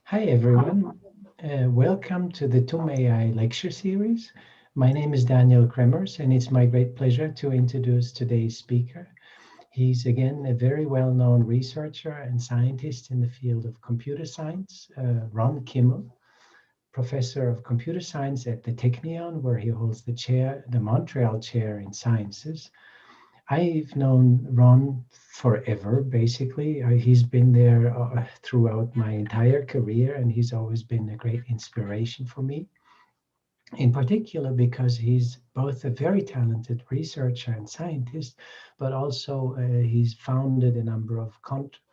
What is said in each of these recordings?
Hi everyone, welcome to the TUM AI lecture series. My name is Daniel Kremers and it's my great pleasure to introduce today's speaker. He's again a very well-known researcher and scientist in the field of computer science, Ron Kimmel, professor of computer science at the Technion, where he holds the chair, the Montreal Chair in Sciences. I've known Ron forever, basically. He's been there throughout my entire career, and he's always been a great inspiration for me, in particular because he's both a very talented researcher and scientist, but also he's founded a number of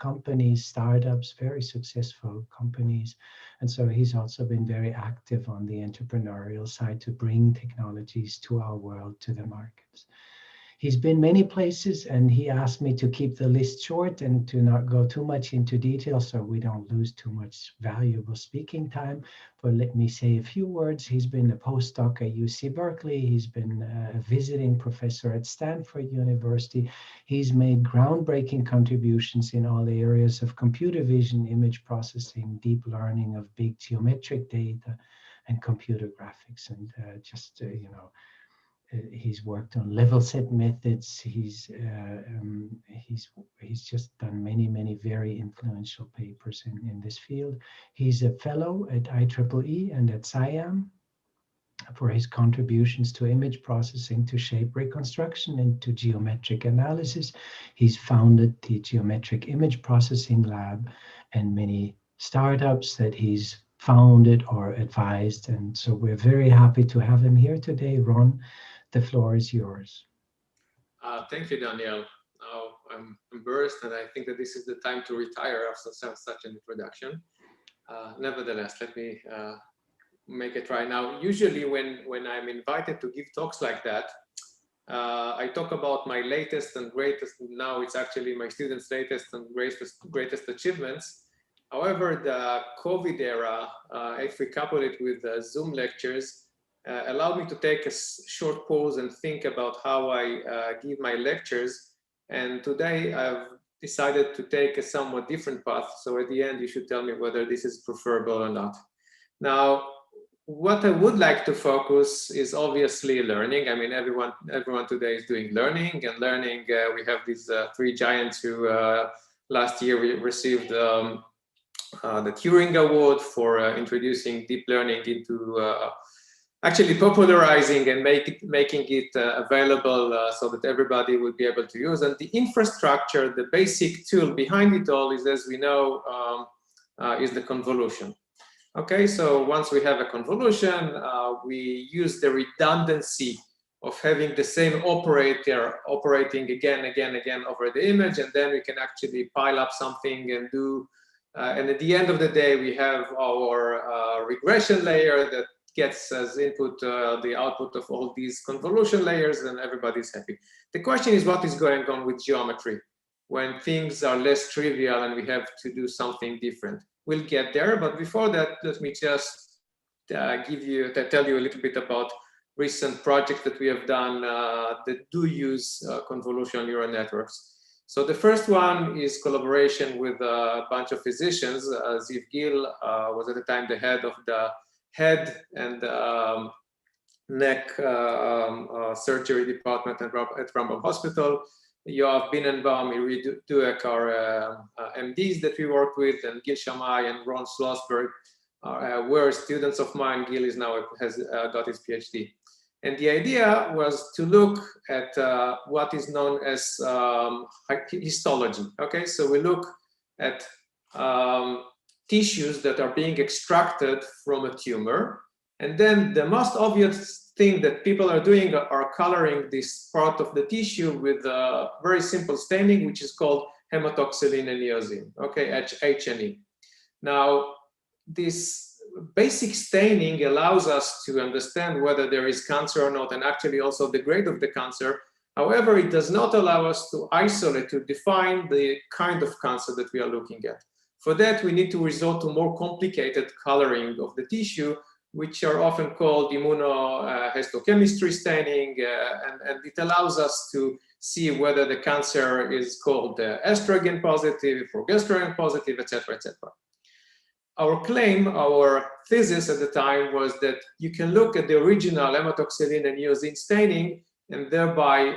companies, startups, very successful companies. And so he's also been very active on the entrepreneurial side to bring technologies to our world, to the markets. He's been many places and he asked me to keep the list short and to not go too much into detail so we don't lose too much valuable speaking time. But let me say a few words. He's been a postdoc at UC Berkeley. He's been a visiting professor at Stanford University. He's made groundbreaking contributions in all areas of computer vision, image processing, deep learning of big geometric data, and computer graphics. And he's worked on level set methods. He's just done many very influential papers in this field. He's a fellow at IEEE and at SIAM for his contributions to image processing, to shape reconstruction, and to geometric analysis. He's founded the Geometric Image Processing Lab and many startups that he's founded or advised. And so we're very happy to have him here today. Ron, the floor is yours. Thank you, Daniel. I'm embarrassed and I think that this is the time to retire after such an introduction. Nevertheless, let me make a try. Now, usually when I'm invited to give talks like that, I talk about my latest and greatest, now it's actually my students' latest and greatest achievements. However, the COVID era, if we couple it with Zoom lectures, allowed me to take a short pause and think about how I give my lectures. And today I've decided to take a somewhat different path. So at the end, you should tell me whether this is preferable or not. Now, what I would like to focus is obviously learning. I mean, everyone today is doing learning, and learning, we have these three giants who last year we received the Turing Award for introducing deep learning into actually popularizing and making it available so that everybody would be able to use. And the infrastructure, the basic tool behind it all is, as we know, is the convolution. Okay, so once we have a convolution, we use the redundancy of having the same operator operating again over the image, and then we can actually pile up something and do, and at the end of the day, we have our regression layer that gets as input the output of all these convolution layers, and everybody's happy. The question is, what is going on with geometry when things are less trivial and we have to do something different? We'll get there, but before that, let me just tell you a little bit about recent projects that we have done that do use convolutional neural networks. So the first one is collaboration with a bunch of physicians. Ziv Gil was at the time the head of the head and neck surgery department at Rambam Hospital. Yoav Binnenbaum, Iri Duek are MDs that we work with, and Gil Shammai and Ron Schlossberg were students of mine. Gil is now has got his PhD. And the idea was to look at what is known as histology. Okay, so we look at tissues that are being extracted from a tumor. And then the most obvious thing that people are doing are coloring this part of the tissue with a very simple staining, which is called hematoxylin and eosin, okay, H&E. Now, this basic staining allows us to understand whether there is cancer or not, and actually also the grade of the cancer. However, it does not allow us to isolate, to define the kind of cancer that we are looking at. For that, we need to resort to more complicated coloring of the tissue, which are often called immunohistochemistry staining, and it allows us to see whether the cancer is called estrogen positive, progesterone positive, etc., etc. our claim, our thesis at the time was that you can look at the original hematoxylin and eosine staining and thereby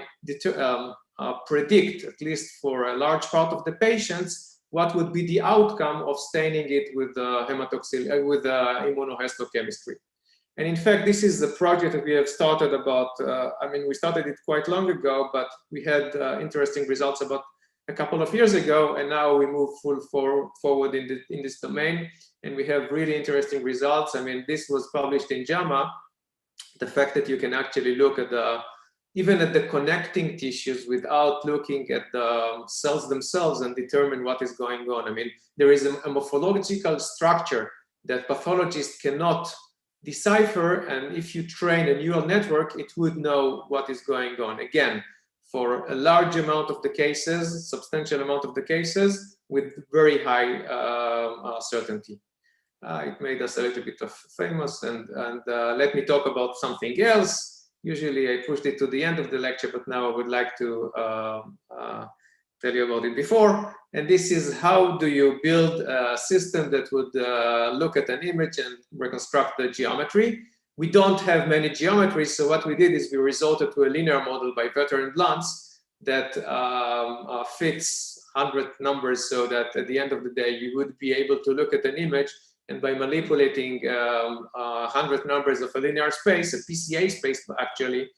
predict, at least for a large part of the patients, what would be the outcome of staining it with with immunohistochemistry. And in fact, this is the project that we have started about, I mean, we started it quite long ago, but we had interesting results about a couple of years ago, and now we move forward in this domain, and we have really interesting results. I mean, this was published in JAMA, the fact that you can actually look at even at the connecting tissues without looking at the cells themselves and determine what is going on. I mean, there is a morphological structure that pathologists cannot decipher, and if you train a neural network, it would know what is going on. Again, for a large amount of the cases, substantial amount of the cases, with very high certainty. It made us a little bit of famous, and let me talk about something else. Usually I pushed it to the end of the lecture, but now I would like to tell you about it before. And this is how do you build a system that would look at an image and reconstruct the geometry. We don't have many geometries, so what we did is we resorted to a linear model by Vetter and Bluntz that fits 100 numbers, so that at the end of the day you would be able to look at an image, and by manipulating 100 numbers of a linear space, a PCA space actually,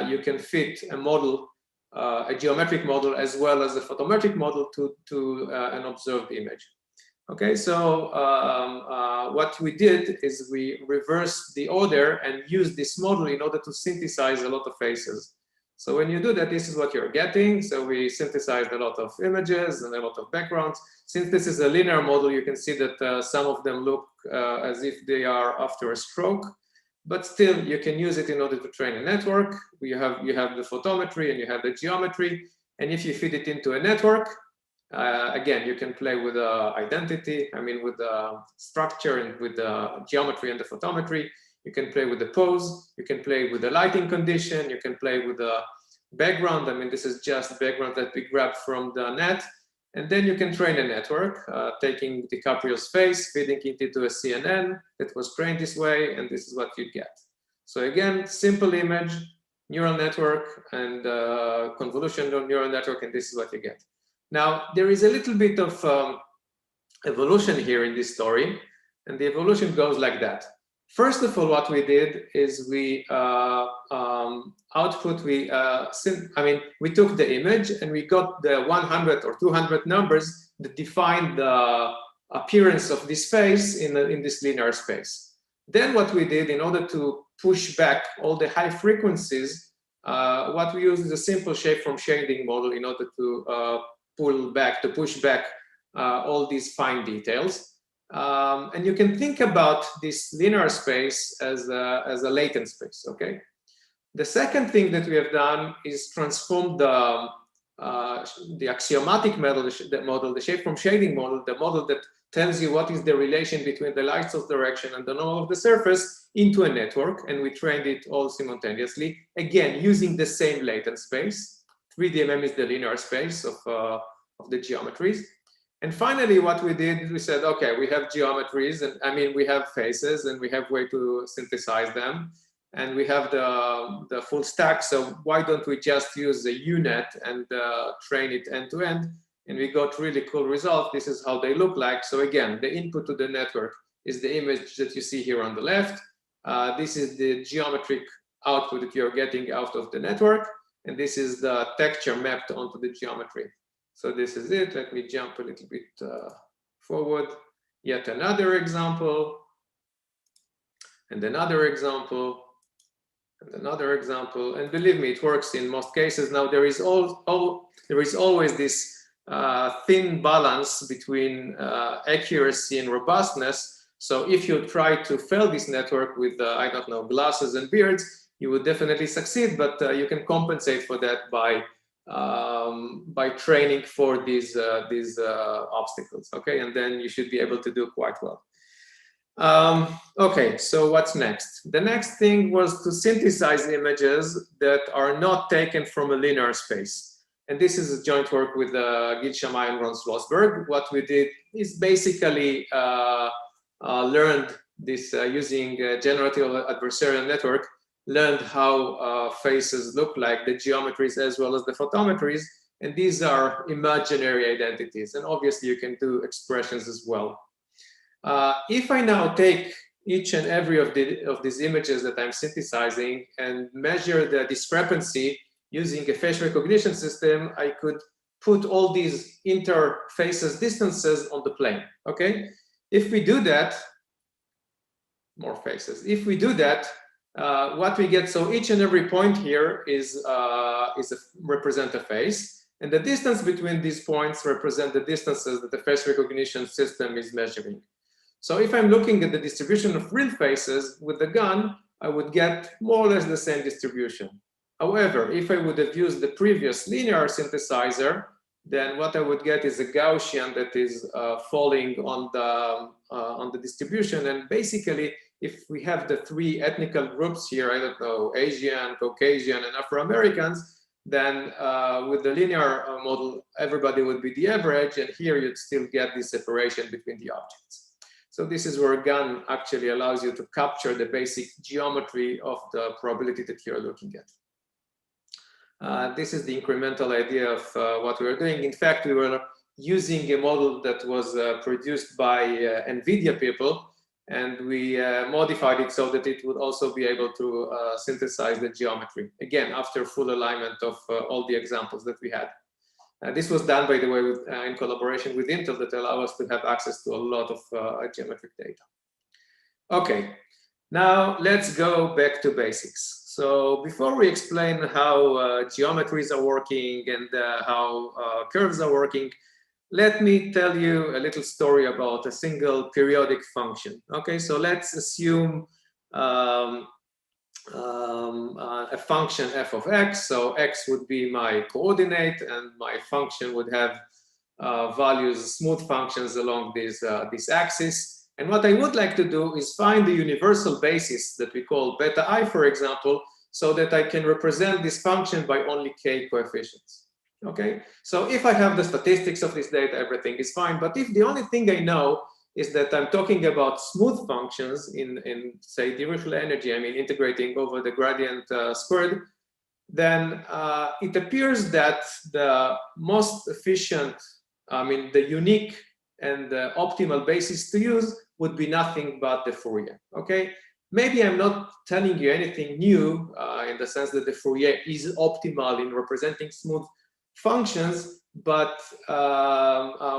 you can fit a model, a geometric model as well as a photometric model to an observed image. Okay, so what we did is we reversed the order and used this model in order to synthesize a lot of faces. So when you do that, this is what you're getting. So we synthesized a lot of images and a lot of backgrounds. Since this is a linear model, you can see that some of them look as if they are after a stroke, but still you can use it in order to train a network. You have the photometry and you have the geometry. And if you feed it into a network, again, you can play with the identity, I mean, with the structure and with the geometry and the photometry. You can play with the pose, you can play with the lighting condition, you can play with the background. I mean, this is just background that we grabbed from the net. And then you can train a network, taking DiCaprio's face, feeding it into a CNN that was trained this way, and this is what you get. So again, simple image, neural network, and convolutional neural network, and this is what you get. Now, there is a little bit of evolution here in this story, and the evolution goes like that. First of all, what we did is we we took the image and we got the 100 or 200 numbers that define the appearance of this face in this linear space. Then what we did in order to push back all the high frequencies, what we used is a simple shape-from shading model in order to push back all these fine details. And you can think about this linear space as a latent space, okay? The second thing that we have done is transform the axiomatic model, the shape-from shading model, the model that tells you what is the relation between the light source direction and the normal of the surface, into a network, and we trained it all simultaneously, again, using the same latent space. 3DMM is the linear space of the geometries. And finally, what we did, we said, okay, we have geometries, and I mean, we have faces, and we have way to synthesize them, and we have the full stack. So why don't we just use the UNet and train it end to end? And we got really cool results. This is how they look like. So again, the input to the network is the image that you see here on the left. This is the geometric output that you're getting out of the network, and this is the texture mapped onto the geometry. So this is it. Let me jump a little bit forward. Yet another example, and another example, and another example. And believe me, it works in most cases. Now there is always this thin balance between accuracy and robustness. So if you try to fail this network with I don't know, glasses and beards, you would definitely succeed. But you can compensate for that by training for these obstacles, okay? And then you should be able to do quite well. Okay, so what's next? The next thing was to synthesize images that are not taken from a linear space. And this is a joint work with Gil Shammai and Ron Schlossberg. What we did is basically learned this using generative adversarial network, learned how faces look like, the geometries as well as the photometries, and these are imaginary identities. And obviously you can do expressions as well. If I now take each and every of these images that I'm synthesizing and measure the discrepancy using a face recognition system, I could put all these interfaces distances on the plane, okay? If we do that, more faces. If we do that, what we get, so each and every point here represent a face, and the distance between these points represent the distances that the face recognition system is measuring. So if I'm looking at the distribution of real faces with the GAN, I would get more or less the same distribution. However, if I would have used the previous linear synthesizer, then what I would get is a Gaussian that is falling on the distribution. And basically, if we have the three ethnical groups here, I don't know, Asian, Caucasian, and Afro-Americans, then with the linear model, everybody would be the average, and here you'd still get this separation between the objects. So this is where GAN actually allows you to capture the basic geometry of the probability that you're looking at. This is the incremental idea of what we were doing. In fact, we were using a model that was produced by NVIDIA people, and we modified it so that it would also be able to synthesize the geometry. Again, after full alignment of all the examples that we had. This was done, by the way, in collaboration with Intel that allow us to have access to a lot of geometric data. Okay, now let's go back to basics. So before we explain how geometries are working and how curves are working, let me tell you a little story about a single periodic function. Okay, so let's assume a function f of x. So x would be my coordinate, and my function would have values, smooth functions along this axis. And what I would like to do is find the universal basis that we call beta I, for example, so that I can represent this function by only k coefficients. Okay, so if I have the statistics of this data, everything is fine. But if the only thing I know is that I'm talking about smooth functions in say, differential energy, I mean, integrating over the gradient squared, then it appears that the most efficient, I mean, the unique and the optimal basis to use would be nothing but the Fourier, okay? Maybe I'm not telling you anything new in the sense that the Fourier is optimal in representing smooth functions, but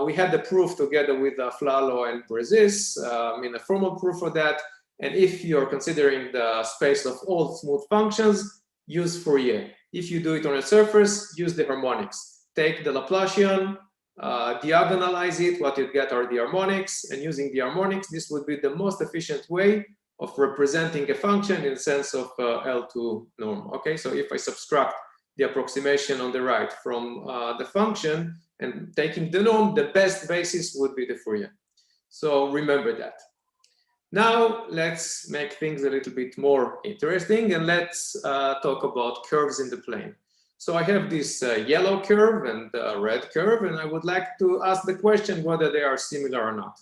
we had the proof together with Flalo and Brzis, in a formal proof for that. And if you're considering the space of all smooth functions, use Fourier. If you do it on a surface, use the harmonics. Take the Laplacian, diagonalize it, what you get are the harmonics, and using the harmonics, this would be the most efficient way of representing a function in the sense of L2 norm. Okay, so if I subtract the approximation on the right from the function and taking the norm, the best basis would be the Fourier. So remember that. Now let's make things a little bit more interesting, and let's talk about curves in the plane. So I have this yellow curve and red curve, and I would like to ask the question whether they are similar or not.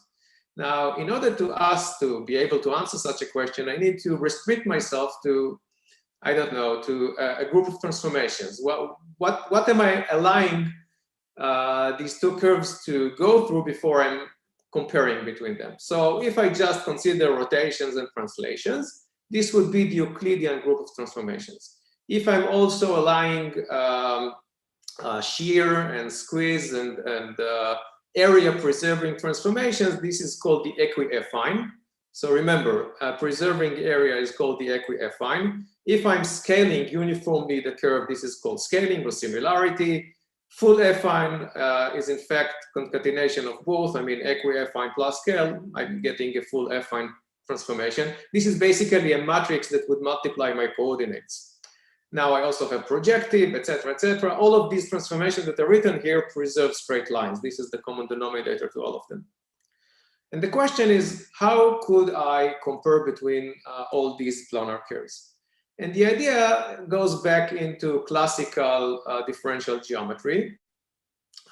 Now, in order to be able to answer such a question, I need to restrict myself to, I don't know, to a group of transformations. What am I allowing these two curves to go through before I'm comparing between them? So if I just consider rotations and translations, this would be the Euclidean group of transformations. If I'm also allowing shear and squeeze and area preserving transformations, this is called the equi-affine. So remember, preserving area is called the equi-affine. If I'm scaling uniformly the curve, this is called scaling or similarity. Full affine is in fact concatenation of both. I mean, equi-affine plus scale, I'm getting a full affine transformation. This is basically a matrix that would multiply my coordinates. Now I also have projective, etc., etc. All of these transformations that are written here preserve straight lines. This is the common denominator to all of them. And the question is, how could I compare between all these planar curves? And the idea goes back into classical differential geometry.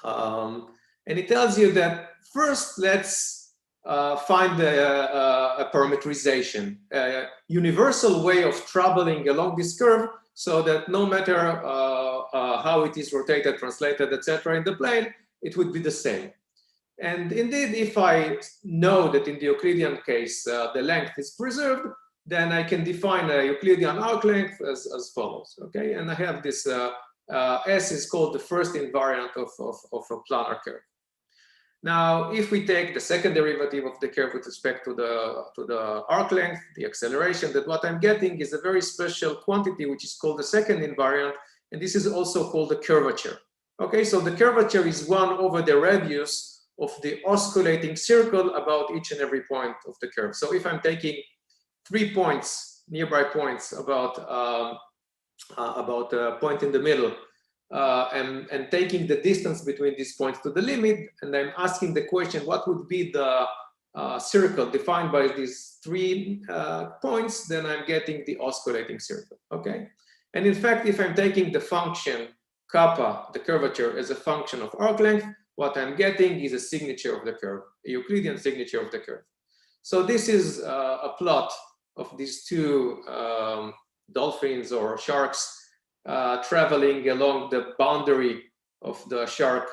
And it tells you that first, let's find a parameterization, a universal way of traveling along this curve, so that no matter how it is rotated, translated, etc. in the plane, it would be the same. And indeed, if I know that in the Euclidean case the length is preserved, then I can define a Euclidean arc length as follows. Okay, and I have this S is called the first invariant of a planar curve. Now, if we take the second derivative of the curve with respect to the arc length, the acceleration, that what I'm getting is a very special quantity, which is called the second invariant, and this is also called the curvature. Okay, so the curvature is 1 over the radius of the oscillating circle about each and every point of the curve. So if I'm taking 3 points, nearby points, about a point in the middle, and taking the distance between these points to the limit, and I'm asking the question, what would be the circle defined by these 3 points, then I'm getting the oscillating circle, okay? And in fact, if I'm taking the function kappa, the curvature, as a function of arc length, what I'm getting is a signature of the curve, a Euclidean signature of the curve. So this is a plot of these 2 dolphins or sharks traveling along the boundary of the shark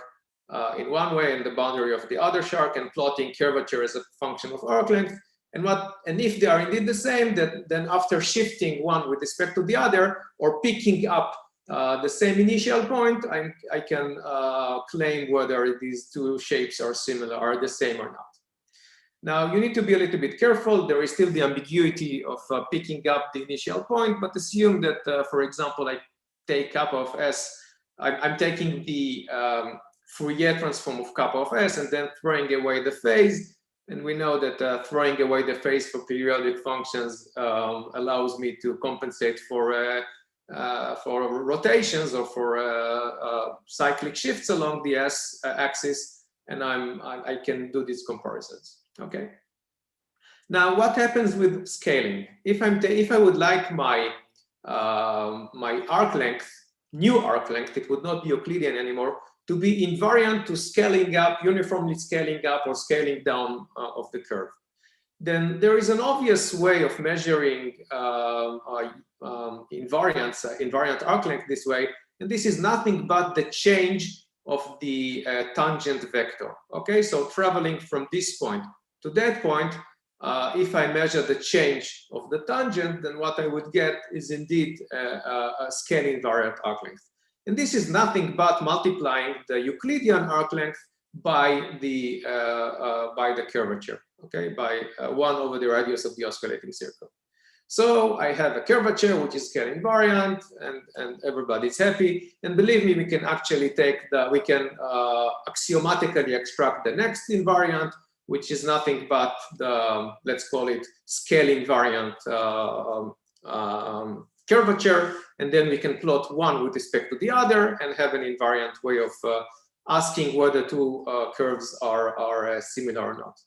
in one way and the boundary of the other shark, and plotting curvature as a function of arc length. And if they are indeed the same, then after shifting one with respect to the other, or picking up the same initial point, I can claim whether these 2 shapes are similar, are the same or not. Now, you need to be a little bit careful. There is still the ambiguity of picking up the initial point, but assume that, for example, I take kappa of S, I'm taking the Fourier transform of kappa of S and then throwing away the phase. And we know that throwing away the phase for periodic functions allows me to compensate for rotations or for cyclic shifts along the S axis, and I can do these comparisons. Okay. Now, what happens with scaling? If I would like my arc length, new arc length, it would not be Euclidean anymore, to be invariant to scaling up, uniformly scaling up or scaling down of the curve. Then there is an obvious way of measuring invariant arc length this way, and this is nothing but the change of the tangent vector. Okay, so traveling from this point to that point, if I measure the change of the tangent, then what I would get is indeed a scale invariant arc length. And this is nothing but multiplying the Euclidean arc length by the curvature, okay, by 1 over the radius of the oscillating circle. So I have a curvature which is scale invariant, and everybody's happy. And believe me, we can actually axiomatically extract the next invariant, which is nothing but the, let's call it, scale invariant curvature, and then we can plot one with respect to the other and have an invariant way of asking whether 2 curves are similar or not.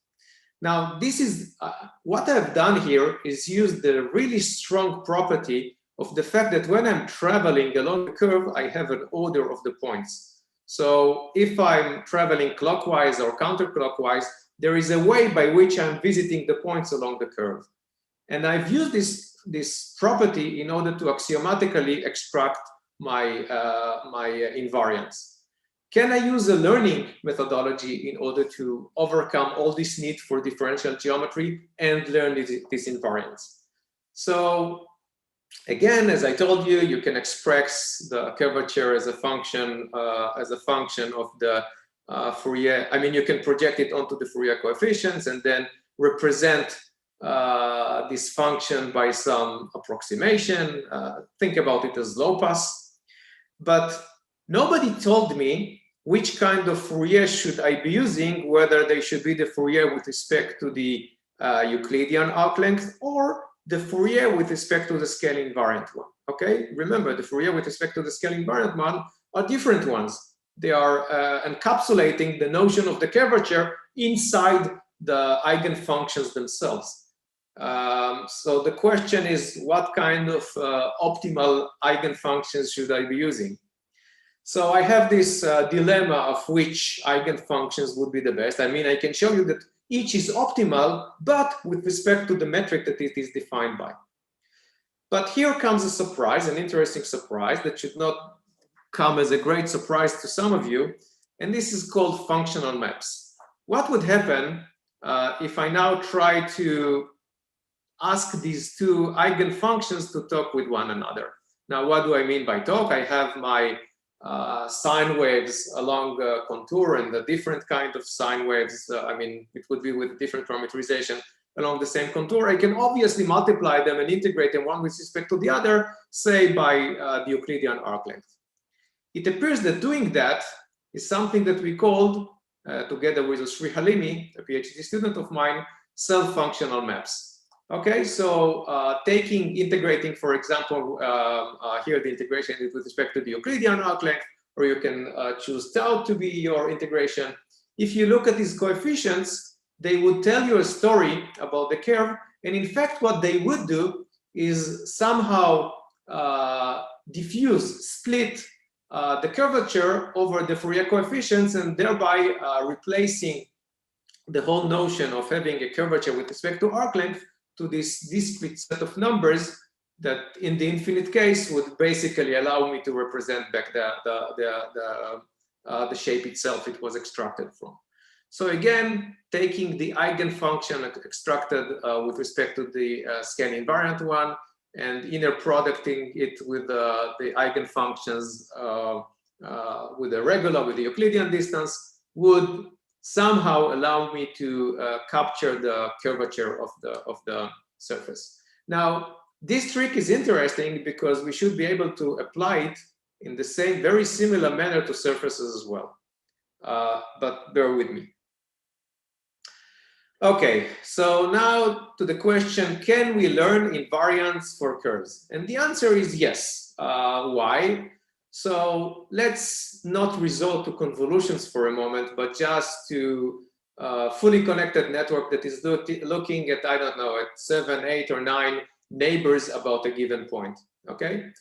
Now, this is what I've done here is use the really strong property of the fact that when I'm traveling along the curve, I have an order of the points. So if I'm traveling clockwise or counterclockwise, there is a way by which I'm visiting the points along the curve. And I've used this property in order to axiomatically extract my invariants. Can I use a learning methodology in order to overcome all this need for differential geometry and learn these invariants? So again, as I told you, you can express the curvature as a function of the Fourier. I mean, you can project it onto the Fourier coefficients and then represent this function by some approximation. Think about it as low pass. But nobody told me which kind of Fourier should I be using, whether they should be the Fourier with respect to the Euclidean arc length or the Fourier with respect to the scale invariant one. Okay, remember, the Fourier with respect to the scale invariant one are different ones. They are encapsulating the notion of the curvature inside the eigenfunctions themselves. So the question is, what kind of optimal eigenfunctions should I be using? So I have this dilemma of which eigenfunctions would be the best. I mean, I can show you that each is optimal, but with respect to the metric that it is defined by. But here comes a surprise, an interesting surprise that should not come as a great surprise to some of you, and this is called functional maps. What would happen if I now try to ask these two eigenfunctions to talk with one another? Now, what do I mean by talk? I have my sine waves along a contour and a different kind of sine waves. I mean, it would be with different parameterization along the same contour. I can obviously multiply them and integrate them one with respect to the other, say by the Euclidean arc length. It appears that doing that is something that we called, together with Sri Halimi, a PhD student of mine, self-functional maps. Okay, so integrating, for example, here the integration is with respect to the Euclidean arc length, or you can choose tau to be your integration. If you look at these coefficients, they would tell you a story about the curve, and in fact, what they would do is somehow diffuse, split the curvature over the Fourier coefficients, and thereby replacing the whole notion of having a curvature with respect to arc length to this discrete set of numbers that in the infinite case would basically allow me to represent back the shape itself it was extracted from. So again, taking the eigenfunction extracted with respect to the scan invariant one and inner producting it with the eigenfunctions with the regular, with the Euclidean distance, would somehow allow me to capture the curvature of the surface. Now, this trick is interesting because we should be able to apply it in the same, very similar manner to surfaces as well. But bear with me. Okay, so now to the question, can we learn invariants for curves? And the answer is yes. Why? So let's not resort to convolutions for a moment, but just to fully connected network that is looking at, I don't know, at 7, 8, or 9 neighbors about a given point, okay?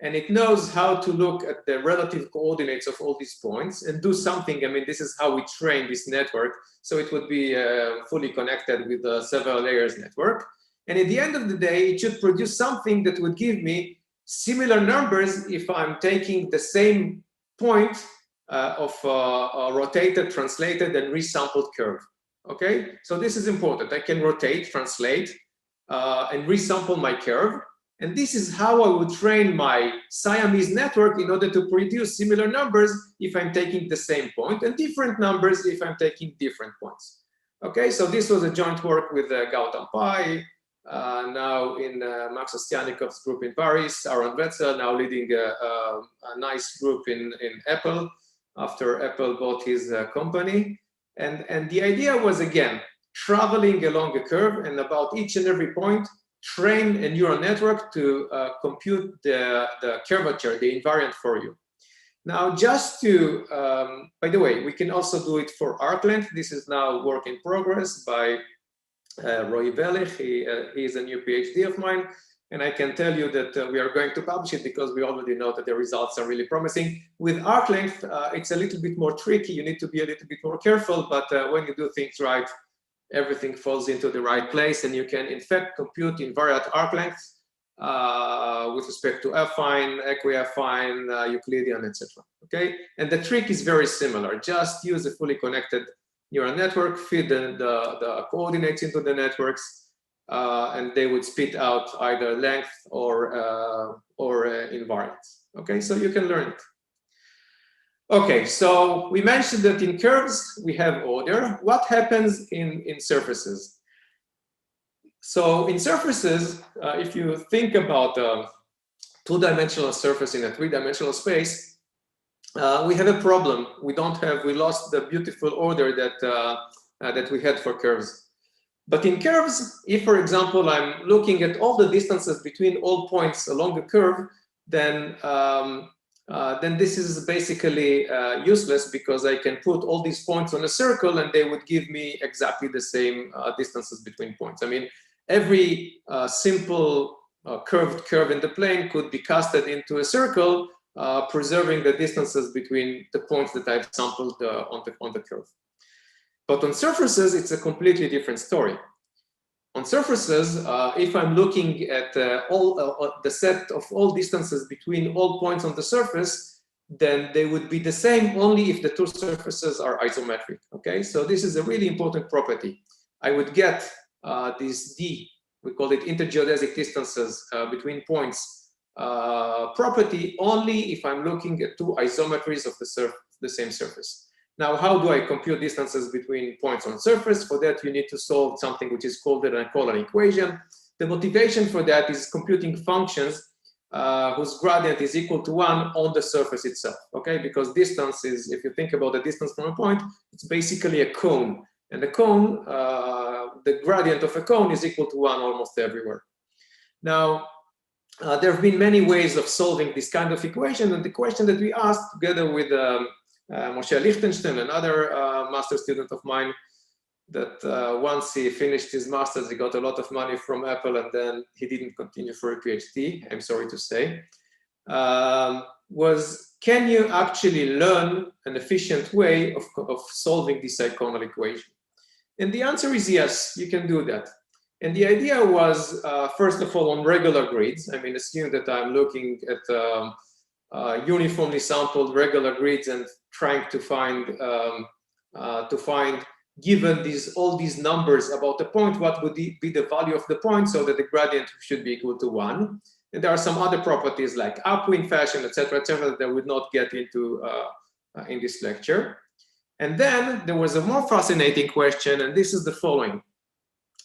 And it knows how to look at the relative coordinates of all these points and do something. I mean, this is how we train this network. So it would be fully connected with a several layers network. And at the end of the day, it should produce something that would give me similar numbers if I'm taking the same point of a rotated, translated, and resampled curve. Okay, so this is important. I can rotate, translate, and resample my curve. And this is how I would train my Siamese network in order to produce similar numbers if I'm taking the same point, and different numbers if I'm taking different points. Okay, so this was a joint work with Gautam Pai, now in Max Ostianikov's group in Paris, Aaron Wetzel, now leading a nice group in Apple, after Apple bought his company. And the idea was, again, traveling along a curve, and about each and every point, train a neural network to compute the curvature, the invariant for you. Now, just to, by the way, we can also do it for arc length. This is now work in progress by Roy Velich. He is a new PhD of mine. And I can tell you that we are going to publish it because we already know that the results are really promising. With arc length, it's a little bit more tricky. You need to be a little bit more careful, but when you do things right, everything falls into the right place, and you can, in fact, compute invariant arc lengths with respect to affine, equi-affine, Euclidean, etc. Okay, and the trick is very similar. Just use a fully connected neural network, feed the coordinates into the networks, and they would spit out either length or invariance. Okay, so you can learn it. Okay, so we mentioned that in curves we have order. What happens in surfaces? So in surfaces, if you think about a two-dimensional surface in a three-dimensional space, we have a problem. We lost the beautiful order that we had for curves. But in curves, if, for example, I'm looking at all the distances between all points along the curve, then this is basically useless, because I can put all these points on a circle and they would give me exactly the same distances between points. I mean, every simple curved curve in the plane could be casted into a circle, preserving the distances between the points that I've sampled on the curve. But on surfaces, it's a completely different story. On surfaces, if I'm looking at the set of all distances between all points on the surface, then they would be the same only if the two surfaces are isometric. Okay, so this is a really important property. I would get this D, we call it intergeodesic distances between points property only if I'm looking at two isometries of the same surface. Now, how do I compute distances between points on surface? For that, you need to solve something which is called an Euclidean equation. The motivation for that is computing functions whose gradient is equal to 1 on the surface itself, okay? Because distance is, if you think about the distance from a point, it's basically a cone. And the cone, the gradient of a cone is equal to 1 almost everywhere. Now, there have been many ways of solving this kind of equation, and the question that we asked together with Moshe Lichtenstein, another master student of mine, that once he finished his master's, he got a lot of money from Apple, and then he didn't continue for a PhD, I'm sorry to say, was, can you actually learn an efficient way of solving this Euclidean equation? And the answer is yes, you can do that. And the idea was, first of all, on regular grids. I mean, assume that I'm looking at uniformly sampled regular grids and trying to find, given all these numbers about the point, what would be the value of the point so that the gradient should be equal to 1. And there are some other properties like upwind fashion, etc., that I would not get into in this lecture. And then there was a more fascinating question, and this is the following.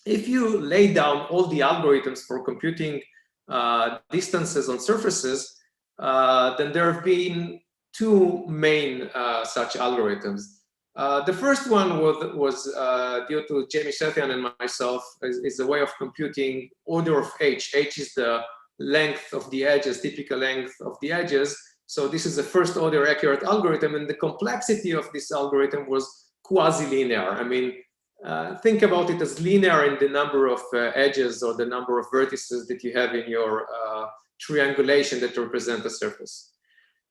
If you lay down all the algorithms for computing distances on surfaces, then there have been two main such algorithms. The first one was due to Jamie Shethian and myself, is a way of computing order of h. H is the length of the edges, typical length of the edges. So this is a first order accurate algorithm, and the complexity of this algorithm was quasi-linear. I mean, think about it as linear in the number of edges or the number of vertices that you have in your triangulation that represent a surface.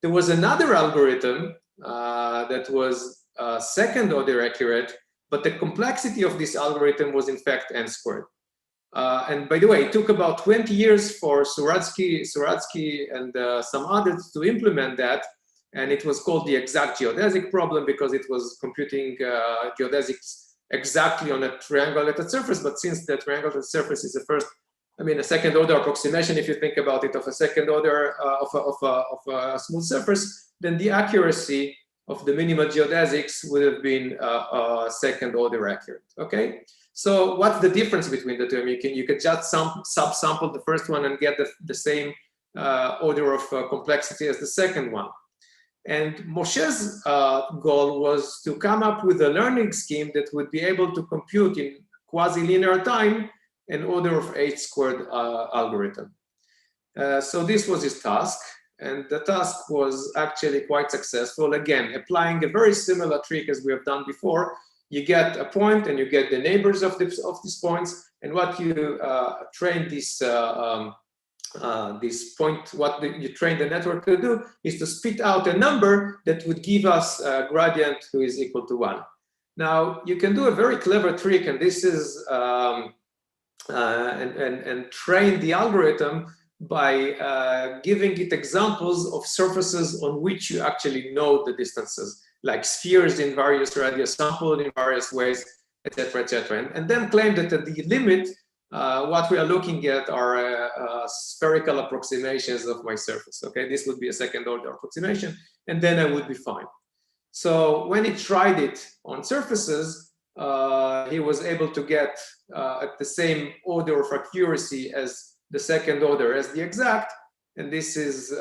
There was another algorithm that was second order accurate, but the complexity of this algorithm was in fact n squared. And by the way, it took about 20 years for Suradsky and some others to implement that. And it was called the exact geodesic problem because it was computing geodesics exactly on a triangulated surface. But since the triangulated surface is a second order approximation, if you think about it, of a second order of a smooth surface, then the accuracy of the minimal geodesics would have been second order accurate. Okay. So what's the difference between the two? You can just subsample the first one and get the same order of complexity as the second one. And Moshe's goal was to come up with a learning scheme that would be able to compute in quasi-linear time an order of h squared algorithm. So this was his task, and the task was actually quite successful. Again, applying a very similar trick as we have done before. You get a point and you get the neighbors of these points, and what you train this point, you train the network to do is to spit out a number that would give us a gradient who is equal to 1. Now you can do a very clever trick, and this is and train the algorithm by giving it examples of surfaces on which you actually know the distances, like spheres in various radius sampled in various ways, etc., etc. And then claim that at the limit, what we are looking at are spherical approximations of my surface. Okay, this would be a second order approximation, and then I would be fine. So when he tried it on surfaces, he was able to get at the same order of accuracy as the second order as the exact, and this is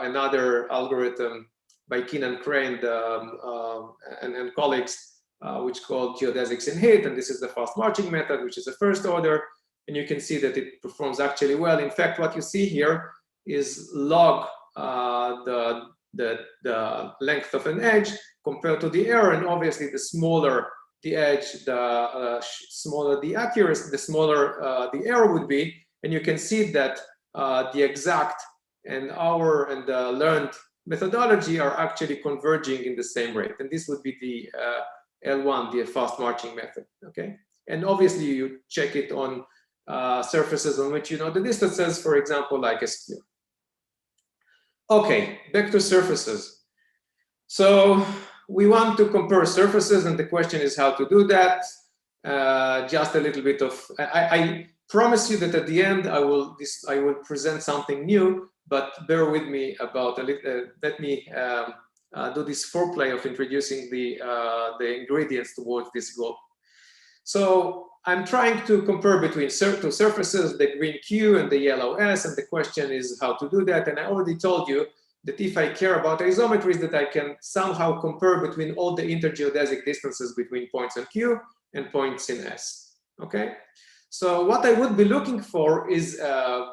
another algorithm by Keenan Crane and colleagues, which called geodesics in heat, and this is the fast marching method, which is a first order, and you can see that it performs actually well. In fact, what you see here is log the length of an edge compared to the error, and obviously the smaller the edge, the smaller the accuracy, the smaller the error would be. And you can see that the exact and the learned methodology are actually converging in the same rate. And this would be L1, the fast marching method, okay? And obviously you check it on surfaces on which you know the distances, for example, like a sphere. Okay, back to surfaces. So we want to compare surfaces, and the question is how to do that. Just a little bit of, I promise you that at the end I will present something new, but bear with me about a little. Let me do this foreplay of introducing the ingredients towards this goal. So I'm trying to compare between two surfaces, the green Q and the yellow S, and the question is how to do that. And I already told you that if I care about isometries, that I can somehow compare between all the intergeodesic distances between points on Q and points in S, okay? So what I would be looking for is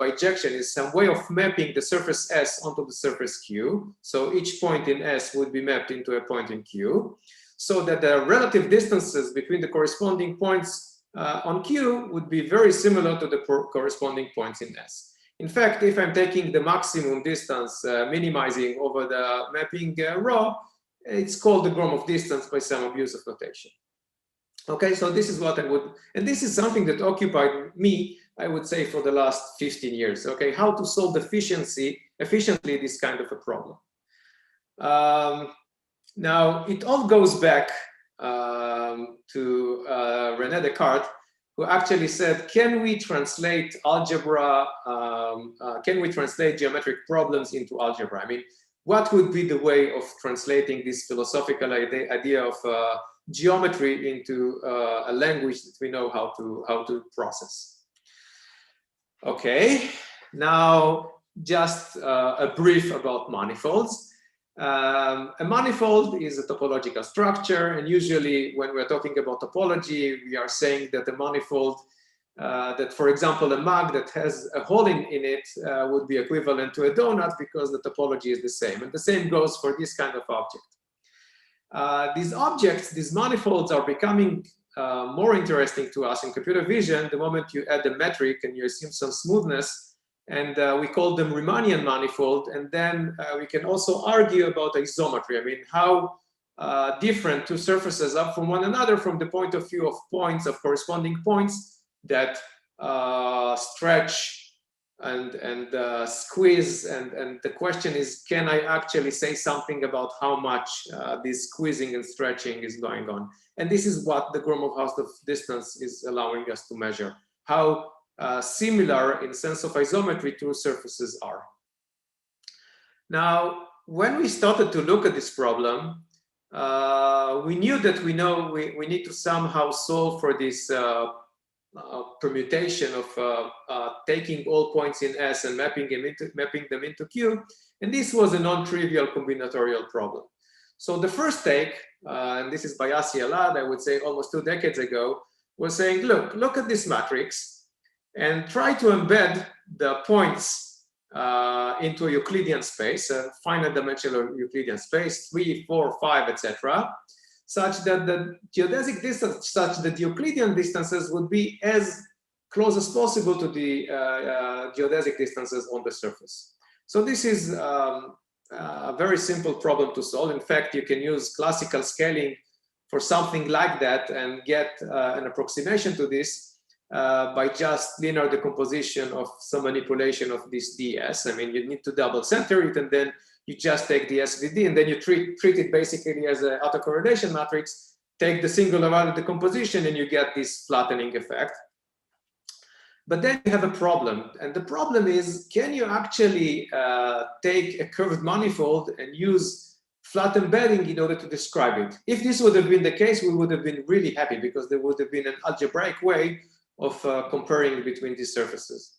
bijection, is some way of mapping the surface S onto the surface Q. So each point in S would be mapped into a point in Q, so that the relative distances between the corresponding points on Q would be very similar to the corresponding points in S. In fact, if I'm taking the maximum distance, minimizing over the mapping rho, it's called the Gromov distance by some abuse of notation. Okay, so this is what I would, and this is something that occupied me, I would say, for the last 15 years. Okay, how to solve efficiently this kind of a problem. Now, it all goes back to René Descartes, who actually said, can we translate algebra, can we translate geometric problems into algebra? I mean, what would be the way of translating this philosophical idea of geometry into a language that we know how to process? Okay, now just a brief about manifolds. A manifold is a topological structure, and usually when we're talking about topology, we are saying that a manifold, that for example a mug that has a hole in it would be equivalent to a donut because the topology is the same, and the same goes for this kind of object. These objects, these manifolds, are becoming more interesting to us in computer vision the moment you add a metric and you assume some smoothness. And we call them Riemannian manifold. And then we can also argue about isometry. I mean, how different two surfaces are from one another from the point of view of points, of corresponding points that stretch and squeeze. And the question is, can I actually say something about how much this squeezing and stretching is going on? And this is what the Gromov distance is allowing us to measure. How similar in sense of isometry two surfaces are. Now, when we started to look at this problem, we knew that we need to somehow solve for this permutation of taking all points in S and mapping them into Q, and this was a non-trivial combinatorial problem. So the first take, and this is by Asi Alad, I would say almost 2 decades ago, was saying, look at this matrix and try to embed the points into a Euclidean space, a finite dimensional Euclidean space, 3, 4, 5, etc., such that the geodesic distance, such that the Euclidean distances would be as close as possible to the geodesic distances on the surface. So this is a very simple problem to solve. In fact, you can use classical scaling for something like that and get an approximation to this by just linear decomposition of some manipulation of this ds. I mean, you need to double center it, and then you just take the SVD, and then you treat it basically as an autocorrelation matrix, take the singular value decomposition, and you get this flattening effect. But then you have a problem, and the problem is, can you actually take a curved manifold and use flat embedding in order to describe it? If this would have been the case, we would have been really happy, because there would have been an algebraic way of comparing between these surfaces.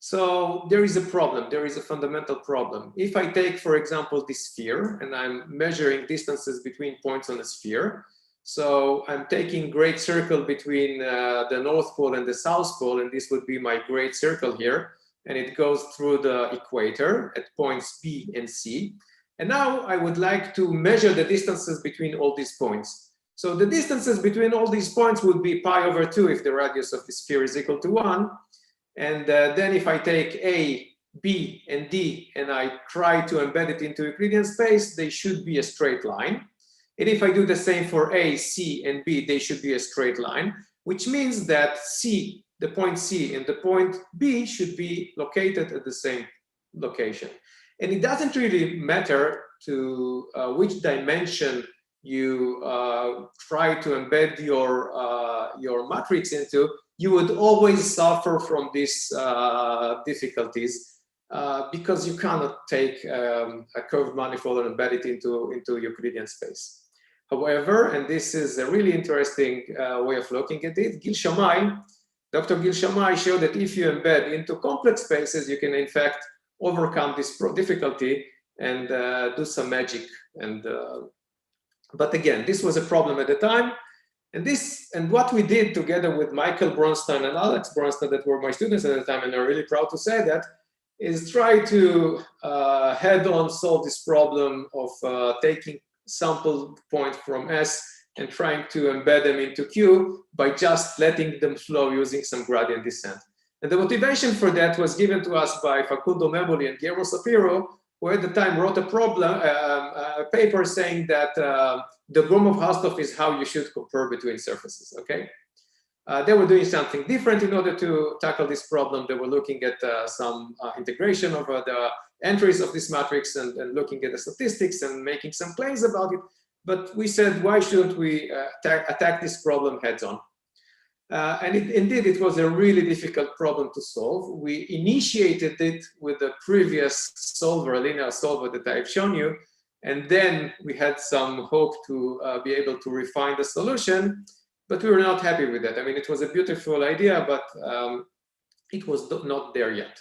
So there is a problem, there is a fundamental problem. If I take, for example, this sphere, and I'm measuring distances between points on a sphere, so I'm taking great circle between the North Pole and the South Pole, and this would be my great circle here, and it goes through the equator at points B and C. And now I would like to measure the distances between all these points. So the distances between all these points would be pi over 2 if the radius of the sphere is equal to 1. And then if I take A, B, and D, and I try to embed it into Euclidean space, they should be a straight line. And if I do the same for A, C, and B, they should be a straight line, which means that C, the point C and the point B should be located at the same location. And it doesn't really matter to which dimension you try to embed your matrix into. You would always suffer from these difficulties because you cannot take a curved manifold and embed it into Euclidean space. However, and this is a really interesting way of looking at it, Dr. Gil Shammai showed that if you embed into complex spaces, you can in fact overcome this difficulty and do some magic. And but again, this was a problem at the time. And what we did together with Michael Bronstein and Alex Bronstein, that were my students at the time, and I'm really proud to say that, is try to head-on solve this problem of taking sample point from S and trying to embed them into Q by just letting them flow using some gradient descent. And the motivation for that was given to us by Facundo Memoli and Guillermo Sapiro, who at the time wrote a paper saying that the Gromov-Hausdorff is how you should compare between surfaces, okay? They were doing something different in order to tackle this problem. They were looking at some integration of the entries of this matrix and looking at the statistics and making some claims about it. But we said, why shouldn't we attack this problem heads on? And indeed, it was a really difficult problem to solve. We initiated it with the previous solver, a linear solver that I've shown you. And then we had some hope to be able to refine the solution, but we were not happy with that. I mean, it was a beautiful idea, but it was not there yet.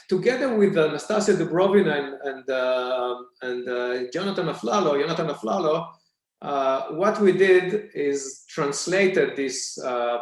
Together with Anastasia Dubrovina and Jonathan Aflalo, what we did is translated this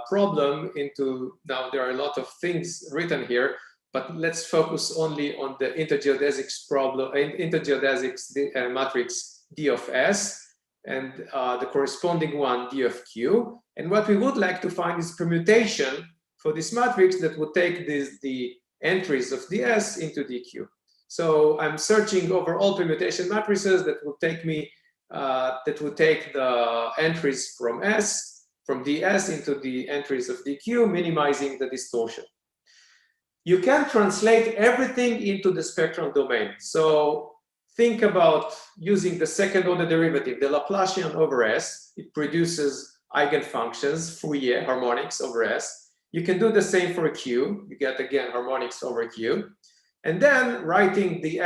problem into, now there are a lot of things written here, but let's focus only on the intergeodesics problem, intergeodesics matrix D of S, and the corresponding one D of Q. And what we would like to find is permutation for this matrix that would take the entries of the S into DQ. So I'm searching over all permutation matrices that would take me, that would take the entries from S, from DS into the entries of DQ, minimizing the distortion. You can translate everything into the spectral domain. So think about using the second order derivative, the Laplacian over S. It produces eigenfunctions, Fourier harmonics over S. You can do the same for a Q. You get, again, harmonics over Q. And then writing the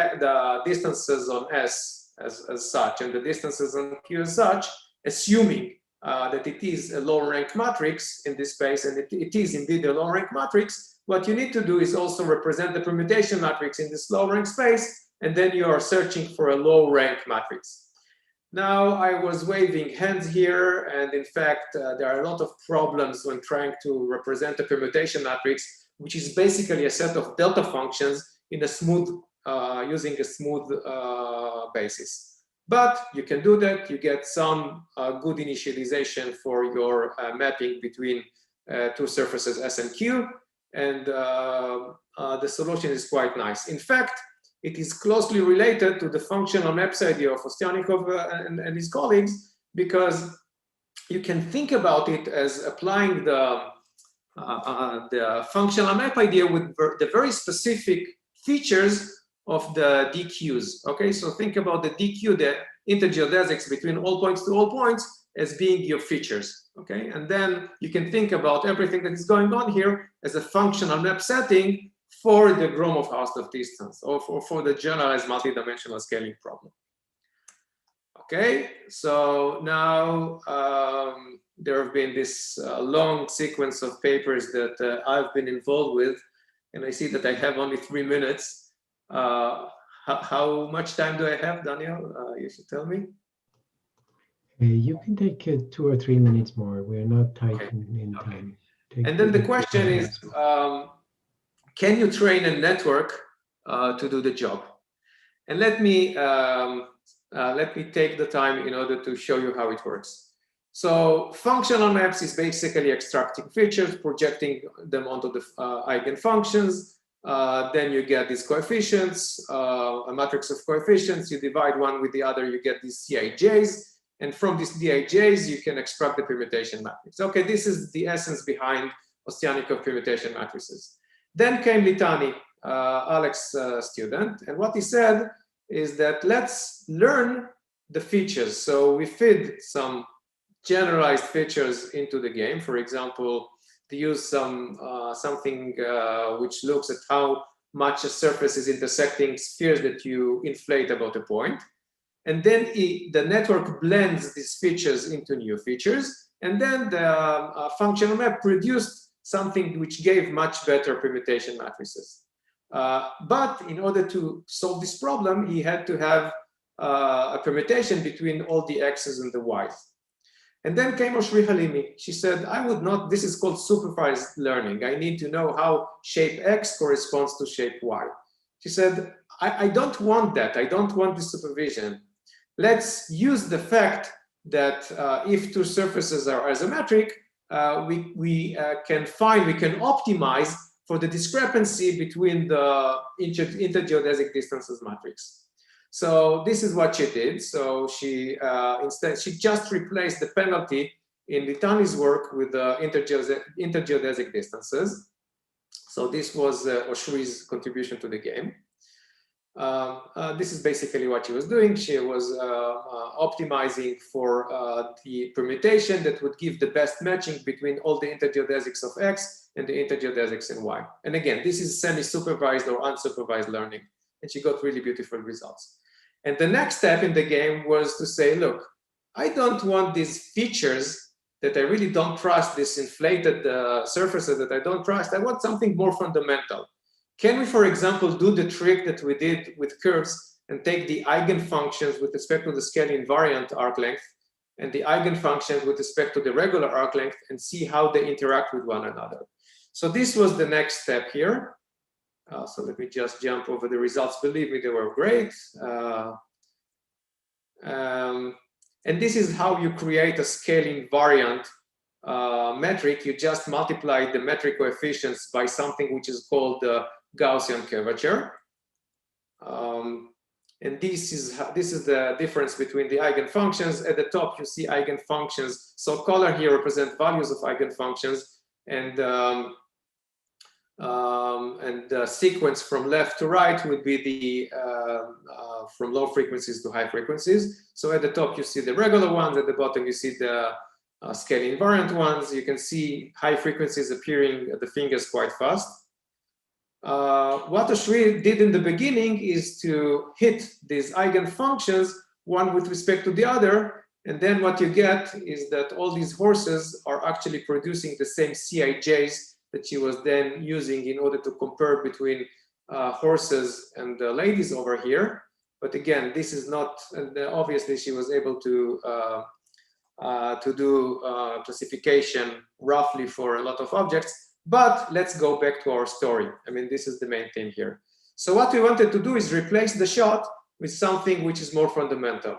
distances on S as such, and the distances on Q as such, assuming that it is a low-rank matrix in this space, and it is indeed a low-rank matrix, what you need to do is also represent the permutation matrix in this low-rank space, and then you are searching for a low-rank matrix. Now, I was waving hands here, and in fact, there are a lot of problems when trying to represent a permutation matrix, which is basically a set of delta functions in a smooth, using a smooth basis. But you can do that. You get some good initialization for your mapping between two surfaces S and Q, and the solution is quite nice. In fact, it is closely related to the functional maps idea of Ostianikov and his colleagues, because you can think about it as applying the functional map idea with the very specific features of the DQs. Okay, so think about the DQ, the intergeodesics between all points to all points, as being your features. Okay, and then you can think about everything that is going on here as a functional map setting for the Gromov-Hausdorff distance, or for the generalized multidimensional scaling problem. Okay, so now there have been this long sequence of papers that I've been involved with, and I see that I have only 3 minutes. How much time do I have, Daniel? You should tell me. You can take 2 or 3 minutes more. We're not tight in time. And then the question is, can you train a network to do the job? And let me take the time in order to show you how it works. So functional maps is basically extracting features, projecting them onto the eigenfunctions, Then you get these coefficients, a matrix of coefficients. You divide one with the other, you get theseCij's. And from these Dij's, you can extract the permutation matrix. Okay, this is the essence behind Ossianikov permutation matrices. Then came Litani, Alex's student, and what he said is that let's learn the features. So we feed some generalized features into the game. For example, to use something which looks at how much a surface is intersecting spheres that you inflate about a point. And then the network blends these features into new features. And then the functional map produced something which gave much better permutation matrices. But in order to solve this problem, he had to have a permutation between all the x's and the y's. And then came Oshri Halimi. She said, I would not, this is called supervised learning. I need to know how shape X corresponds to shape Y. She said, I don't want that. I don't want this supervision. Let's use the fact that if two surfaces are isometric, we can optimize for the discrepancy between the intergeodesic distances matrix. So this is what she did. So she instead she just replaced the penalty in Litani's work with the intergeodesic distances. So this was Oshri's contribution to the game. This is basically what she was doing. She was optimizing for the permutation that would give the best matching between all the intergeodesics of X and the intergeodesics in Y. And again, this is semi-supervised or unsupervised learning. And she got really beautiful results. And the next step in the game was to say, look, I don't want these features that I really don't trust, this inflated surfaces that I don't trust. I want something more fundamental. Can we, for example, do the trick that we did with curves and take the eigenfunctions with respect to the scale invariant arc length and the eigenfunctions with respect to the regular arc length and see how they interact with one another? So this was the next step here. So let me just jump over the results. Believe me, they were great. And this is how you create a scale invariant metric. You just multiply the metric coefficients by something which is called the Gaussian curvature. And this is the difference between the eigenfunctions. At the top, you see eigenfunctions. So color here represent values of eigenfunctions, and the sequence from left to right would be the from low frequencies to high frequencies. So at the top, you see the regular ones. At the bottom, you see the scale invariant ones. You can see high frequencies appearing at the fingers quite fast. What Oshri did in the beginning is to hit these eigenfunctions, one with respect to the other. And then what you get is that all these horses are actually producing the sameCijs that she was then using in order to compare between horses and the ladies over here. But again, this is not, and obviously she was able to do classification roughly for a lot of objects. But let's go back to our story. I mean, this is the main thing here. So what we wanted to do is replace the shot with something which is more fundamental.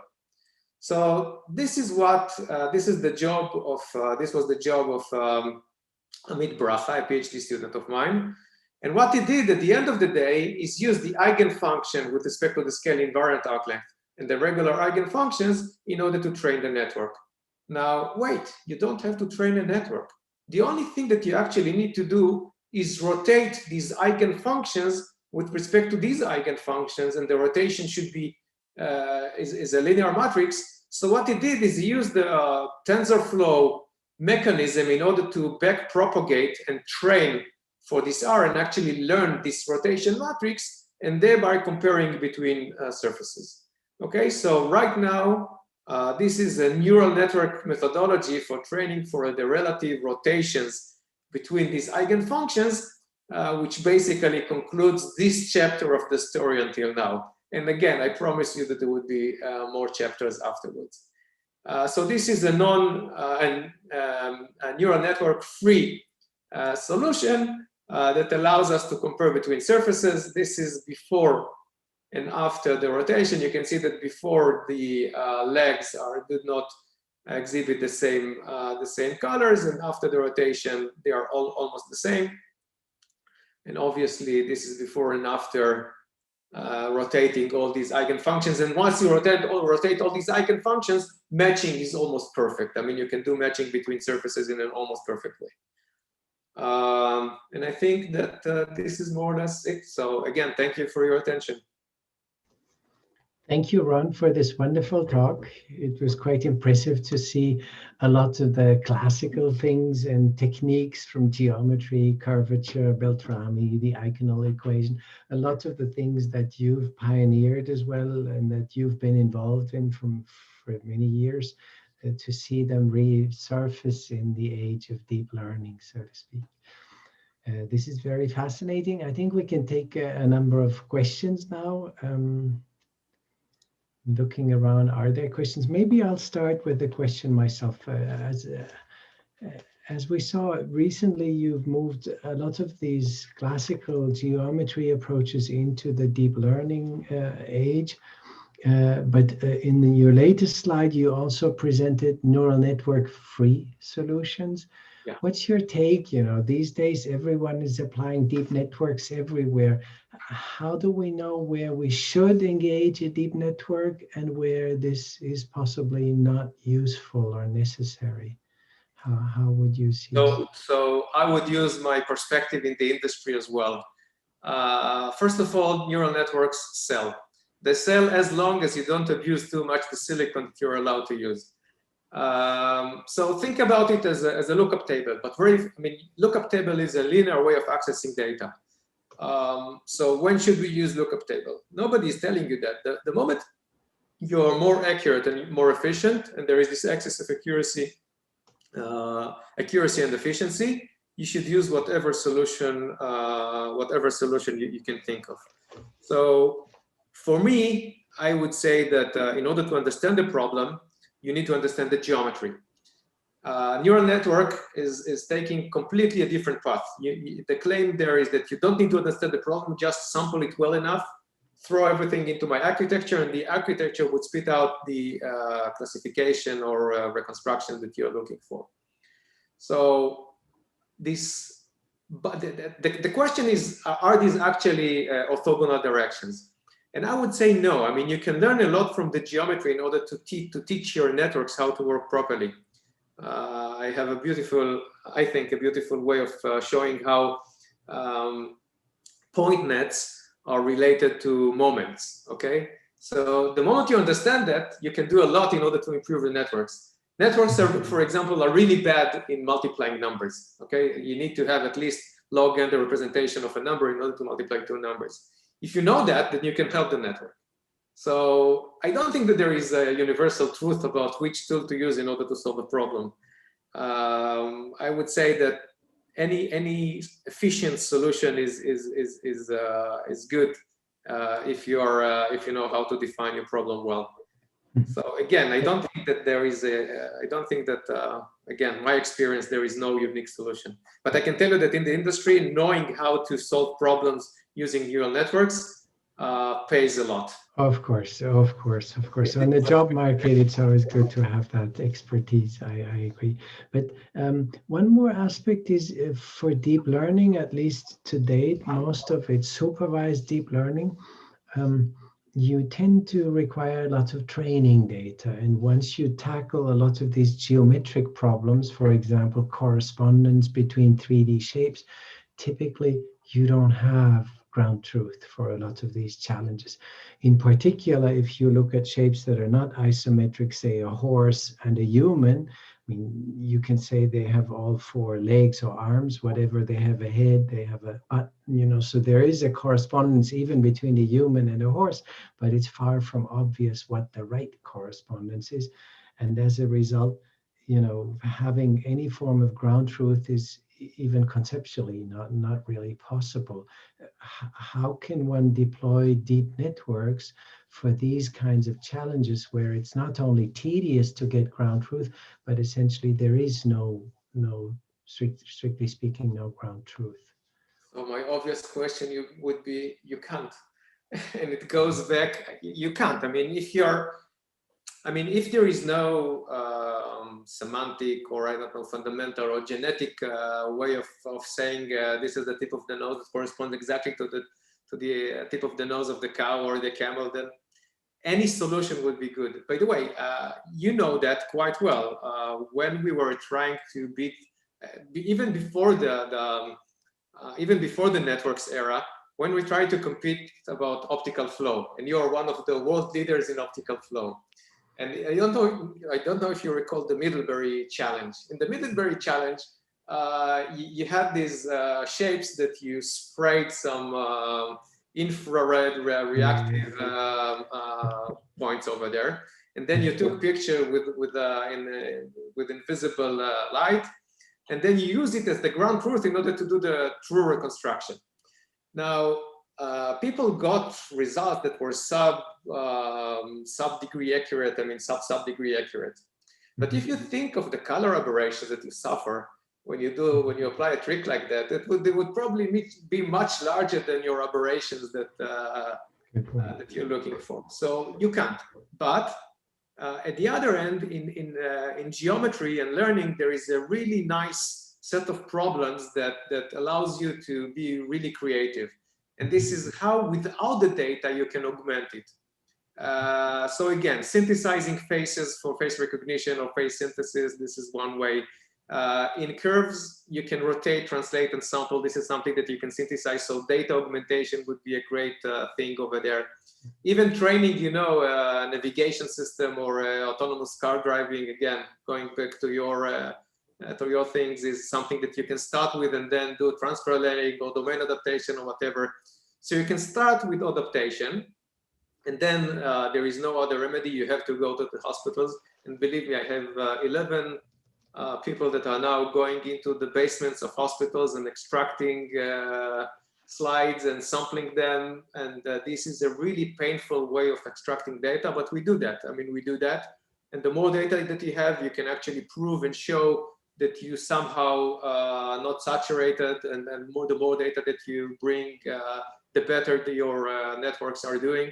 So this is what, this was the job of Amit Bracha, a PhD student of mine. And what he did at the end of the day is use the eigenfunction with respect to the scale invariant arc length and the regular eigenfunctions in order to train the network. Now, wait, you don't have to train a network. The only thing that you actually need to do is rotate these eigenfunctions with respect to these eigenfunctions, and the rotation should be is a linear matrix. So what he did is he used the TensorFlow mechanism in order to back propagate and train for this R and actually learn this rotation matrix, and thereby comparing between surfaces. Okay, so right now, this is a neural network methodology for training for the relative rotations between these eigenfunctions, which basically concludes this chapter of the story until now. And again, I promise you that there would be more chapters afterwards. So this is a neural network free solution that allows us to compare between surfaces. This is before and after the rotation. You can see that before the legs did not exhibit the same colors, and after the rotation they are almost the same. And obviously, this is before and after rotating all these eigenfunctions. And once you rotate all these eigenfunctions, matching is almost perfect. I mean, you can do matching between surfaces in an almost perfect way. And I think that this is more or less it. So again, thank you for your attention. Thank you, Ron, for this wonderful talk. It was quite impressive to see a lot of the classical things and techniques from geometry, curvature, Beltrami, the eigenal equation, a lot of the things that you've pioneered as well and that you've been involved in for many years, to see them resurface in the age of deep learning, so to speak. This is very fascinating. I think we can take a number of questions now. Looking around, are there questions? Maybe I'll start with the question myself. As we saw recently, you've moved a lot of these classical geometry approaches into the deep learning age. But in your latest slide, you also presented neural network free solutions. Yeah. What's your take? You know, these days everyone is applying deep networks everywhere. How do we know where we should engage a deep network and where this is possibly not useful or necessary? How would you see that? So I would use my perspective in the industry as well. First of all, neural networks sell. They sell as long as you don't abuse too much the silicon that you're allowed to use. So think about it as a lookup table, but lookup table is a linear way of accessing data. So when should we use lookup table? Nobody is telling you that. The moment you're more accurate and more efficient, and there is this excess of accuracy and efficiency, you should use whatever solution you can think of. So for me, I would say that in order to understand the problem, you need to understand the geometry. Neural network is taking completely a different path. The claim there is that you don't need to understand the problem, just sample it well enough, throw everything into my architecture, and the architecture would spit out the classification or reconstruction that you're looking for. So but the question is, are these actually orthogonal directions? And I would say no. I mean, you can learn a lot from the geometry in order to teach your networks how to work properly. I have a beautiful way of showing how point nets are related to moments, okay? So the moment you understand that, you can do a lot in order to improve your networks. Networks, for example, are really bad in multiplying numbers, okay? You need to have at least log-n the representation of a number in order to multiply two numbers. If you know that, then you can help the network. So I don't think that there is a universal truth about which tool to use in order to solve a problem. I would say that any efficient solution is good if you know how to define your problem well. So again, I don't think that there is again, my experience, there is no unique solution. But I can tell you that in the industry, knowing how to solve problems using neural networks pays a lot. Of course. So in the job market, it's always good to have that expertise. I agree. But one more aspect is for deep learning, at least to date, most of it's supervised deep learning. You tend to require a lot of training data. And once you tackle a lot of these geometric problems, for example, correspondence between 3D shapes, typically you don't have ground truth for a lot of these challenges. In particular, if you look at shapes that are not isometric, say a horse and a human, I mean, you can say they have all four legs or arms, whatever, they have a head, they have a butt, so there is a correspondence even between a human and a horse, but it's far from obvious what the right correspondence is. And as a result, having any form of ground truth is even conceptually not really possible. How can one deploy deep networks for these kinds of challenges where it's not only tedious to get ground truth, but essentially there is no strictly speaking, no ground truth? So my obvious question would be, you can't. And it goes back, you can't. I mean, if you're I mean, if there is no semantic or, I don't know, fundamental or genetic way of saying this is the tip of the nose that corresponds exactly to the tip of the nose of the cow or the camel, then any solution would be good. By the way, you know that quite well. When we were trying to beat, even before the networks era, when we tried to compete about optical flow, and you are one of the world leaders in optical flow. And I don't know if you recall the Middlebury challenge. In the Middlebury challenge, you had these shapes that you sprayed some infrared reactive points over there, and then you took picture with invisible light, and then you use it as the ground truth in order to do the true reconstruction. Now, people got results that were sub-degree accurate, I mean sub-degree accurate. But if you think of the color aberrations that you suffer when you apply a trick like that, it would probably be much larger than your aberrations that you're looking for. So you can't. But at the other end, in geometry and learning, there is a really nice set of problems that allows you to be really creative. And this is how, without the data, you can augment it. So again, synthesizing faces for face recognition or face synthesis, this is one way. In curves, you can rotate, translate, and sample. This is something that you can synthesize. So data augmentation would be a great thing over there. Even training, you know, a navigation system or autonomous car driving, again, going back to your things, is something that you can start with and then do transfer learning or domain adaptation or whatever. So you can start with adaptation, and then there is no other remedy. You have to go to the hospitals. And believe me, I have 11 people that are now going into the basements of hospitals and extracting slides and sampling them. And this is a really painful way of extracting data, but we do that. I mean, we do that. And the more data that you have, you can actually prove and show that you somehow not saturated, and the more data that you bring, the better your networks are doing.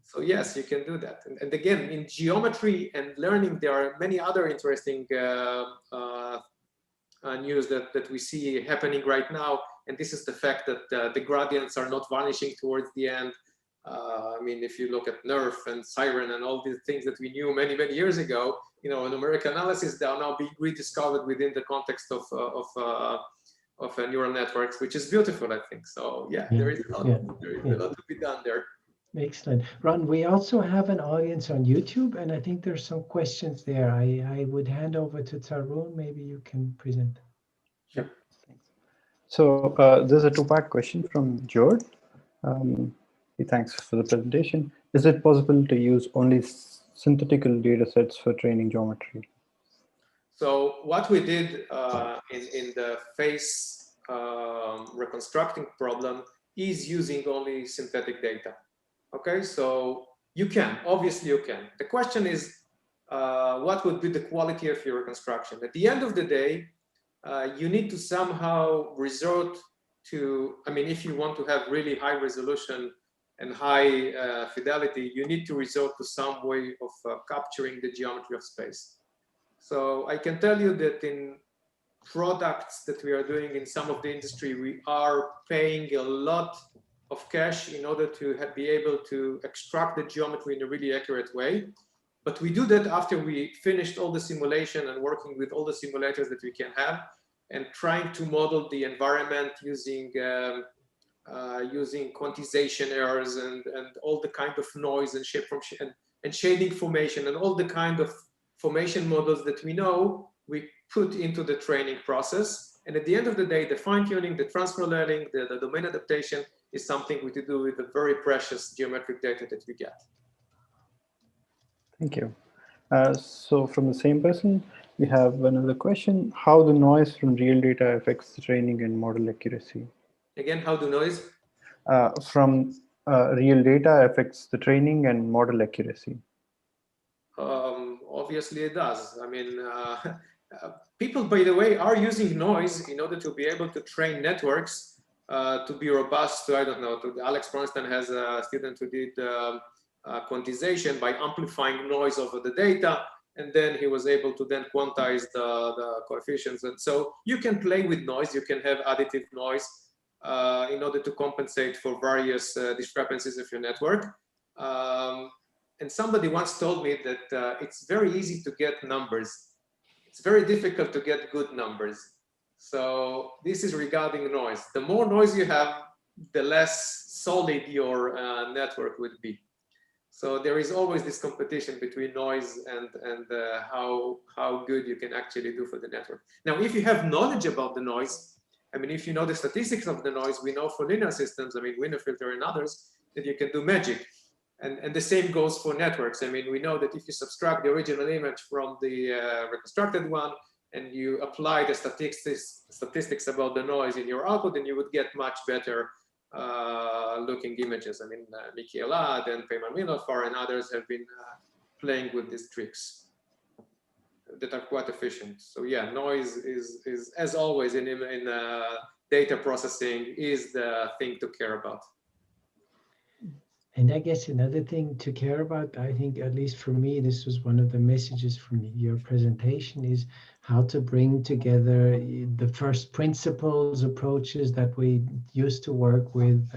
So yes, you can do that. And again, in geometry and learning, there are many other interesting news that we see happening right now. And this is the fact that the gradients are not vanishing towards the end. I mean, if you look at NERF and Siren and all these things that we knew many, many years ago, you know, numerical analysis, they are now being rediscovered within the context of neural networks, which is beautiful, I think. So yeah, there is a lot to be done there. Excellent. Ron, we also have an audience on YouTube, and I think there's some questions there. I would hand over to Tarun. Maybe you can present. Sure. Thanks. So there's a two-part question from George. Thanks for the presentation. Is it possible to use only synthetical data sets for training geometry? So what we did in the face reconstructing problem is using only synthetic data. Okay, so you can, obviously you can. The question is, what would be the quality of your reconstruction? At the end of the day, you need to somehow resort to, I mean, if you want to have really high resolution and high fidelity, you need to resort to some way of capturing the geometry of space. So I can tell you that in products that we are doing in some of the industry, we are paying a lot of cash in order to be able to extract the geometry in a really accurate way. But we do that after we finished all the simulation and working with all the simulators that we can have, and trying to model the environment using using quantization errors and all the kind of noise and shape from and shading formation and all the kind of formation models that we know, we put into the training process. And at the end of the day, the fine-tuning, the transfer learning, the domain adaptation is something we do with the very precious geometric data that we get. Thank you. So from the same person, we have another question: how the noise from real data affects the training and model accuracy? Again, how the noise? From real data affects the training and model accuracy. Obviously it does. I mean, people, by the way, are using noise in order to be able to train networks to be robust. To, I don't know, Alex Bronstein has a student who did quantization by amplifying noise over the data. And then he was able to then quantize the coefficients. And so you can play with noise. You can have additive noise in order to compensate for various discrepancies of your network. And somebody once told me that it's very easy to get numbers. It's very difficult to get good numbers. So this is regarding noise. The more noise you have, the less solid your network would be. So there is always this competition between noise and how good you can actually do for the network. Now, if you have knowledge about the noise, I mean, if you know the statistics of the noise, we know for linear systems, I mean, Winner filter and others, that you can do magic. And the same goes for networks. I mean, we know that if you subtract the original image from the reconstructed one, and you apply the statistics about the noise in your output, then you would get much better looking images. I mean, Mickey Elad and Peyman Milofar and others have been playing with these tricks that are quite efficient. So yeah, noise is as always in data processing is the thing to care about. And I guess another thing to care about, I think, at least for me, this was one of the messages from your presentation, is how to bring together the first principles approaches that we used to work with,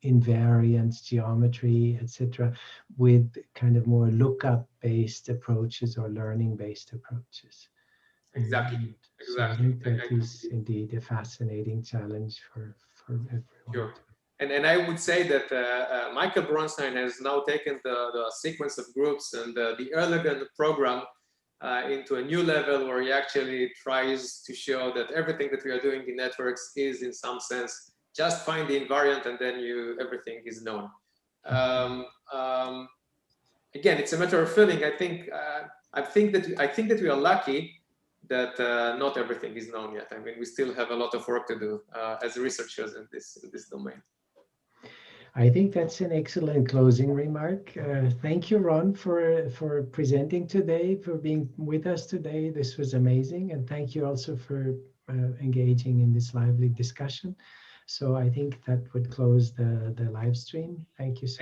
invariance, geometry, etc., with kind of more lookup-based approaches or learning-based approaches. Exactly. So I think that is indeed a fascinating challenge for everyone. Sure. And I would say that Michael Bronstein has now taken the sequence of groups and the elegant program into a new level where he actually tries to show that everything that we are doing in networks is in some sense just find the invariant and then everything is known. Again, it's a matter of feeling. I think that we are lucky that not everything is known yet. I mean, we still have a lot of work to do as researchers in this domain. I think that's an excellent closing remark. Thank you, Ron, for presenting today, for being with us today. This was amazing. And thank you also for engaging in this lively discussion. So I think that would close the live stream. Thank you so